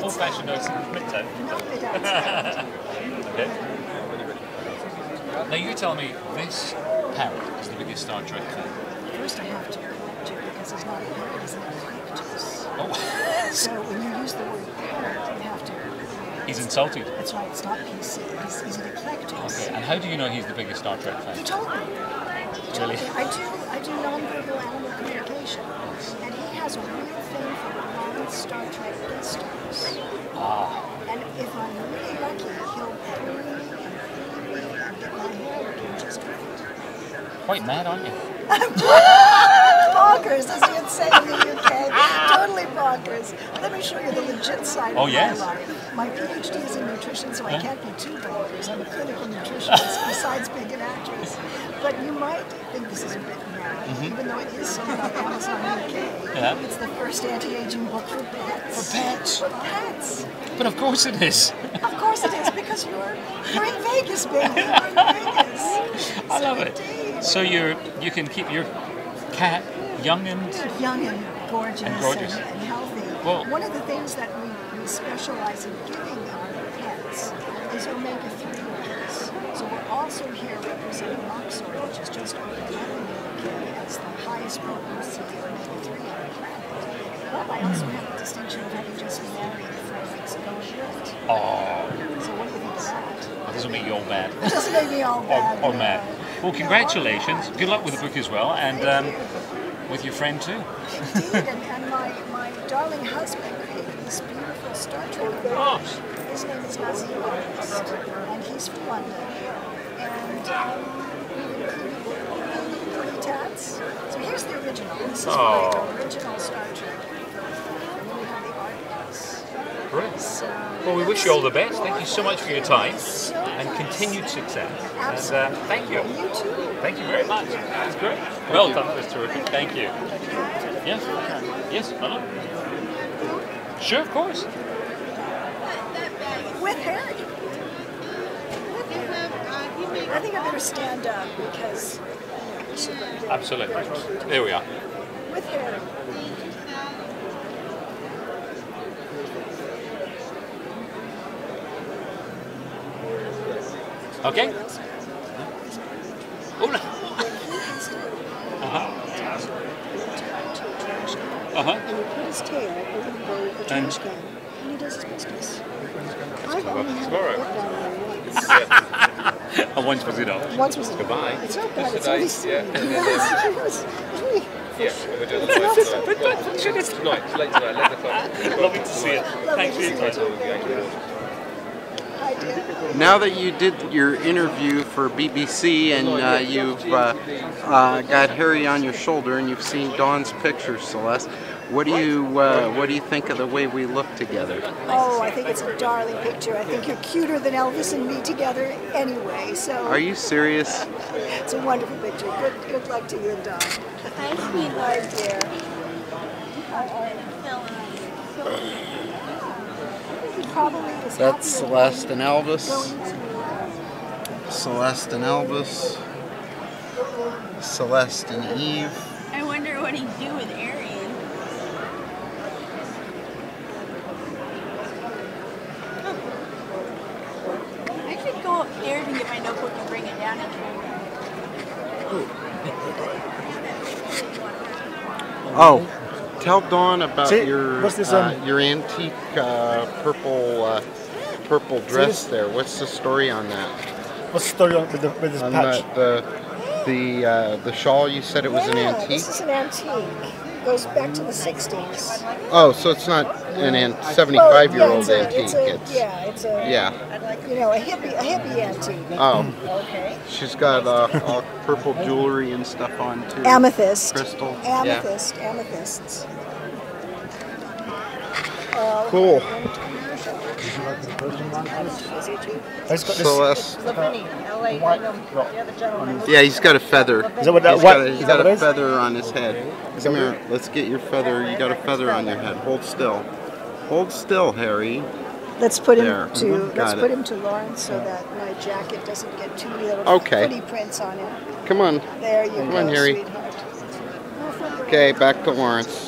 old-fashioned notes in the printout. Okay. Now you tell me this Parrot is the biggest Star Trek fan. First I have to correct you because he's not a parrot, he's an eclectus. Oh. So when you use the word parrot, you have to... He's insulted. That's right, it's not PC, he's an eclectus. Okay, and how do you know he's the biggest Star Trek fan? He told me. Really? I do non-verbal animal communication, and he has a real thing for non-Star Trek guest stars. Ah. And if I'm really lucky, he'll prune me and get my hair looking just right. Quite mad, aren't you? Bonkers, as you'd say in the UK. Totally bonkers. Let me show you the legit side of my life. My PhD is in nutrition, so I can't be too bonkers. I'm a clinical nutritionist besides being an actress. But you might think this is a bit mad, even though it is sold on Amazon UK. Yeah. It's the first anti-aging book for pets. For pets? For pets. But of course it is. Of course it is, because you're in Vegas, baby. You're in Vegas. I love it. So you can keep your cat young and gorgeous and healthy. Well, one of the things that we specialize in giving our pets is omega-3 oils. So we're also here representing Moxor, which is just over 11 in the UK as the highest potency omega-3 on the planet. But I also have the distinction of having just been married 4 weeks ago with Parrot. Oh. So what do you think of that? That doesn't make you all bad. It doesn't make me all bad. Or mad. Well, congratulations. Good luck with the book as well, and with your friend too. Indeed, and my darling husband created this beautiful Star Trek homage. His name is Nazim, and he's from London. And pretty tats. So here's the original. This is my original Star Trek. And then we have the art piece. Great. Well, we wish you all the best. Thank you so much for your time and continued success. And thank you. You too. Thank you very much. That was great. Well done. That was terrific. Thank you. Yes. Yes. Hello. Sure, of course. With Harry. I think I better stand up because. Absolutely. There we are. With Harry. Okay. Oh no. And he put his tail over the bowl of the trash can, and he does his business. I've only had a bit down there once. And once was enough. Once was enough. Goodbye. It's not bad. It's only we're doing the tonight, late tonight, 11 o'clock. Lovely to see you. Thanks for your time. Now that you did your interview for BBC and you've got Harry on your shoulder and you've seen Dawn's pictures, Celeste, what do you think of the way we look together? Oh, I think it's a darling picture. I think you're cuter than Elvis and me together anyway. So. Are you serious? It's a wonderful picture. Good luck to you and Dawn. Hi, sweetheart, dear. That's Celeste and Elvis. Celeste and Elvis. Celeste and Eve. I wonder what he'd do with Arian. I should go upstairs and get my notebook and bring it down again. Oh, tell Dawn about your antique purple dress there. What's the story on that? What's the story with this patch? The shawl, you said it was an antique? This is an antique. It goes back to the 60s. Oh, so it's not an 75-year-old antique. It's a you know, a hippie antique. Oh. Okay. She's got all purple jewelry and stuff on too. Amethyst. Crystal. Amethysts. Cool. Celeste. Yeah, he's got a feather. Is that what that? He's got a feather on his head. Come here. Let's get your feather. You got a feather on your head. Hold still. Hold still, Harry. Let's put him there. put him to Lawrence so that my jacket doesn't get too many little footy prints on him. Come on. There you go. Come on, Harry. Sweetheart. Okay, back to Lawrence.